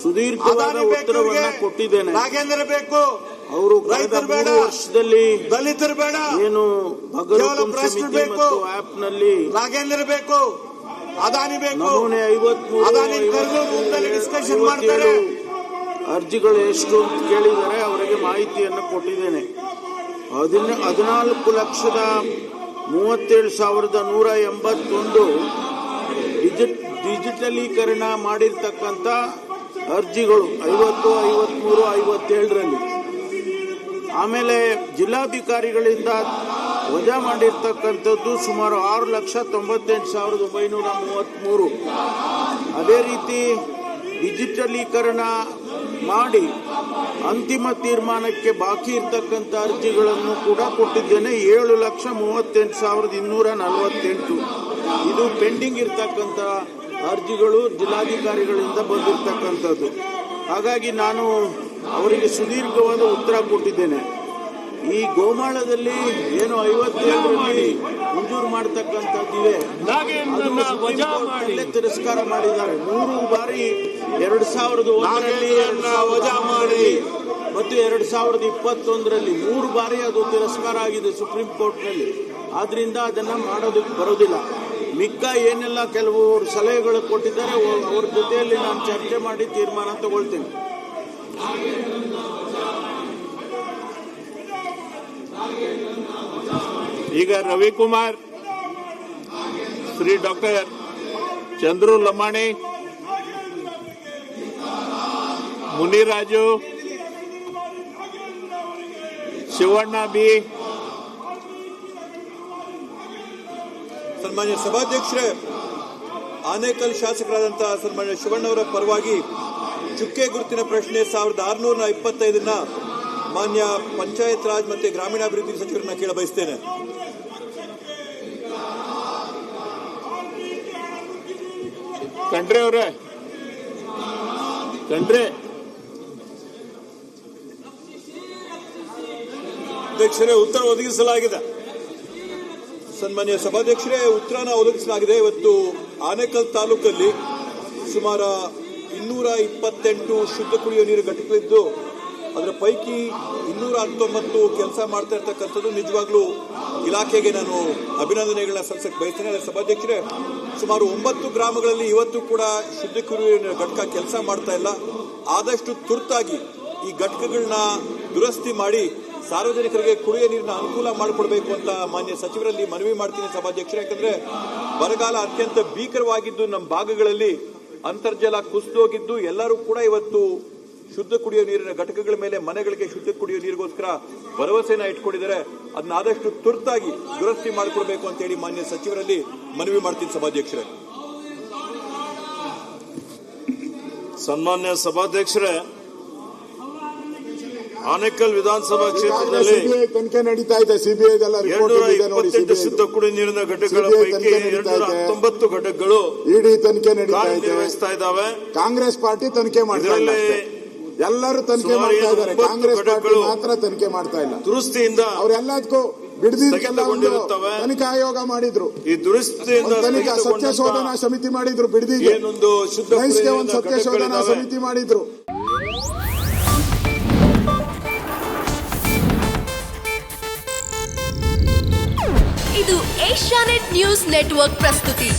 ಸುದೀರ್ಘವಾದ ಉತ್ತರವನ್ನ ಕೊಟ್ಟಿದ್ದೇನೆ. ನಾಗೇಂದ್ರ ಬೇಕು, ಅವರು ಕಳೆದ 3 ವರ್ಷದಲ್ಲಿ ದಲಿತರು ಬೇಡ, ಏನು ಭಗವತ್ ಸಮಿತಿ ಮತ್ತು ಆಪ್ ನಲ್ಲಿ ನಾಗೇಂದ್ರ ಬೇಕು, ಅದಾನಿ ಬೇಕು, ನಮೂನೆ 53 ಡಿಸ್ಕಷನ್ ಮಾಡ್ತಾರೆ. ಅರ್ಜಿಗಳು ಎಷ್ಟು ಅಂತ ಕೇಳಿದರೆ ಅವರಿಗೆ ಮಾಹಿತಿಯನ್ನು ಕೊಟ್ಟಿದ್ದೇನೆ. 14,37,181 ಡಿಜಿಟಲೀಕರಣ ಮಾಡಿರ್ತಕ್ಕಂಥ ಅರ್ಜಿಗಳು 50, 53, 57ರಲ್ಲಿ. ಆಮೇಲೆ ಜಿಲ್ಲಾಧಿಕಾರಿಗಳಿಂದ ವಜಾ ಮಾಡಿರ್ತಕ್ಕಂಥದ್ದು ಸುಮಾರು 6,98,933. ಅದೇ ರೀತಿ ಡಿಜಿಟಲೀಕರಣ ಮಾಡಿ ಅಂತಿಮ ತೀರ್ಮಾನಕ್ಕೆ ಬಾಕಿ ಇರ್ತಕ್ಕಂಥ ಅರ್ಜಿಗಳನ್ನು ಕೂಡ ಕೊಟ್ಟಿದ್ದೇನೆ. 7,38,248 ಇದು ಪೆಂಡಿಂಗ್ ಇರ್ತಕ್ಕಂಥ ಅರ್ಜಿಗಳು ಜಿಲ್ಲಾಧಿಕಾರಿಗಳಿಂದ ಬಂದಿರತಕ್ಕಂಥದ್ದು. ಹಾಗಾಗಿ ನಾನು ಅವರಿಗೆ ಸುದೀರ್ಘವಾದ ಉತ್ತರ ಕೊಟ್ಟಿದ್ದೇನೆ. ಈ ಗೋಮಾಳದಲ್ಲಿ ಏನು 57ರಲ್ಲಿ ಮಂಜೂರು ಮಾಡತಕ್ಕಂಥದ್ದಿವೆ, ತಿರಸ್ಕಾರ ಮಾಡಿದ್ದಾರೆ. 3 ಬಾರಿ 2001ರಲ್ಲಿ ವಜಾ ಮಾಡಿ ಮತ್ತು 2021ರಲ್ಲಿ 3 ಬಾರಿ ಅದು ತಿರಸ್ಕಾರ ಆಗಿದೆ ಸುಪ್ರೀಂ ಕೋರ್ಟ್ನಲ್ಲಿ. ಆದ್ರಿಂದ ಅದನ್ನ ಮಾಡೋದಕ್ಕೆ ಬರೋದಿಲ್ಲ. ಮಿಕ್ಕ ಏನೆಲ್ಲ ಕೆಲವು ಸಲಹೆಗಳು ಕೊಟ್ಟಿದ್ದಾರೆ ಅವ್ರ ಜೊತೆಯಲ್ಲಿ ನಾನು ಚರ್ಚೆ ಮಾಡಿ ತೀರ್ಮಾನ ತಗೊಳ್ತೇನೆ. ಈಗ ರವಿಕುಮಾರ್, ಶ್ರೀ ಡಾಕ್ಟರ್ ಚಂದ್ರು ಲಮಾಣಿ, ಮುನಿರಾಜು, ಶಿವಣ್ಣ ಬಿ. ಸನ್ಮಾನ್ಯ ಸಭಾಧ್ಯಕ್ಷರೇ, ಆನೇಕಲ್ ಶಾಸಕರಾದಂತಹ ಸನ್ಮಾನ್ಯ ಶಿವಣ್ಣವರ ಪರವಾಗಿ ಚುಕ್ಕೆ ಗುರುತಿನ ಪ್ರಶ್ನೆ 1625 ಮಾನ್ಯ ಪಂಚಾಯತ್ ರಾಜ್ ಮತ್ತು ಗ್ರಾಮೀಣಾಭಿವೃದ್ಧಿ ಸಚಿವರನ್ನ ಕೇಳ ಬಯಸ್ತೇನೆ. ಖಂಡ್ರೆ ಅವರೇ, ಖಂಡ್ರೆ ಅಧ್ಯಕ್ಷರೇ, ಉತ್ತರ ಒದಗಿಸಲಾಗಿದೆ. ಸನ್ಮಾನ್ಯ ಸಭಾಧ್ಯಕ್ಷರೇ, ಉತ್ತರನ ಒದಗಿಸಲಾಗಿದೆ. ಇವತ್ತು ಆನೇಕಲ್ ತಾಲೂಕಲ್ಲಿ ಸುಮಾರು 228 ಶುದ್ಧ ಕುಡಿಯುವ ನೀರು ಘಟಕಗಳಿದ್ದು ಅದರ ಪೈಕಿ 219 ಕೆಲಸ ಮಾಡ್ತಾ ಇರ್ತಕ್ಕಂಥದ್ದು ನಿಜವಾಗ್ಲೂ ಇಲಾಖೆಗೆ ನಾನು ಅಭಿನಂದನೆಗಳನ್ನ ಸಲ್ಲಿಸಕ್ಕೆ ಬಯಸ್ತೇನೆ. ಸಭಾಧ್ಯಕ್ಷರೇ, ಸುಮಾರು 9 ಗ್ರಾಮಗಳಲ್ಲಿ ಇವತ್ತು ಕೂಡ ಶುದ್ಧ ಕುಡಿಯುವ ನೀರಿನ ಘಟಕ ಕೆಲಸ ಮಾಡ್ತಾ ಇಲ್ಲ. ಆದಷ್ಟು ತುರ್ತಾಗಿ ಈ ಘಟಕಗಳನ್ನ ದುರಸ್ತಿ ಮಾಡಿ ಸಾರ್ವಜನಿಕರಿಗೆ ಕುಡಿಯುವ ನೀರಿನ ಅನುಕೂಲ ಮಾಡಿಕೊಡ್ಬೇಕು ಅಂತ ಮಾನ್ಯ ಸಚಿವರಲ್ಲಿ ಮನವಿ ಮಾಡ್ತೀನಿ ಸಭಾಧ್ಯಕ್ಷರೇ. ಯಾಕಂದ್ರೆ ಬರಗಾಲ ಅತ್ಯಂತ ಭೀಕರವಾಗಿದ್ದು ನಮ್ಮ ಭಾಗಗಳಲ್ಲಿ ಅಂತರ್ಜಲ ಕುಸಿದೋಗಿದ್ದು ಎಲ್ಲರೂ ಕೂಡ ಇವತ್ತು ಶುದ್ಧ ಕುಡಿಯುವ ನೀರಿನ ಘಟಕಗಳ ಮೇಲೆ ಮನೆಗಳಿಗೆ ಶುದ್ಧ ಕುಡಿಯುವ ನೀರಿಗೋಸ್ಕರ ಭರವಸೆನ ಇಟ್ಕೊಂಡಿದ್ದಾರೆ. ಅದನ್ನ ಆದಷ್ಟು ತುರ್ತಾಗಿ ದುರಸ್ತಿ ಮಾಡಿಕೊಡ್ಬೇಕು ಅಂತ ಹೇಳಿ ಮಾನ್ಯ ಸಚಿವರಲ್ಲಿ ಮನವಿ ಮಾಡ್ತೀನಿ ಸಭಾಧ್ಯಕ್ಷರೇ. ಸನ್ಮಾನ್ಯ ಸಭಾಧ್ಯಕ್ಷರೇ, ಆನೇಕಲ್ ವಿಧಾನಸಭಾ ಕ್ಷೇತ್ರದಲ್ಲಿ ತನಿಖೆ ನಡೀತಾ ಇದೆ. ಸಿಬಿಐ 228 ಶುದ್ಧ ಕುಡಿಯುವ ನೀರಿನ ಘಟಕಗಳ ಪೈಕಿ 219 ಘಟಕಗಳು ಇಡಿ ತನಿಖೆ ನಿರ್ವಹಿಸ್ತಾ ಇದ್ದಾವೆ. ಕಾಂಗ್ರೆಸ್ ಪಾರ್ಟಿ ತನಿಖೆ ಮಾಡ್ತಾ ಇಲ್ಲ. ಎಲ್ಲರೂ ತನಿಖೆ ಮಾಡ್ತಾ ಇದ್ದಾರೆ, ಕಾಂಗ್ರೆಸ್ ಪಾರ್ಟಿ ಮಾತ್ರ ತನಿಖೆ ಮಾಡ್ತಾ ಇಲ್ಲ. ದುರಸ್ತಿಯಿಂದ ಅವರೆಲ್ಲದಕ್ಕೂ ಸ್ಥಗಿತಗೊಂಡಿರುತ್ತವೆ. ತನಿಖಾ ಆಯೋಗ ಮಾಡಿದ್ರು, ಈ ದುರಸ್ತಿಯಿಂದ ತನಿಖಾ ಸತ್ಯಶೋಧನಾ ಸಮಿತಿ ಮಾಡಿದ್ರು, ಬಿಡದಿಗೆ ಏನೊಂದು ಶುದ್ಧ ಒಂದು ಸತ್ಯಶೋಧನಾ ಸಮಿತಿ ಮಾಡಿದ್ರು. ಇದು ಏಷ್ಯಾನೆಟ್ ನ್ಯೂಸ್ ನೆಟ್ವರ್ಕ್ ಪ್ರಸ್ತುತಿ.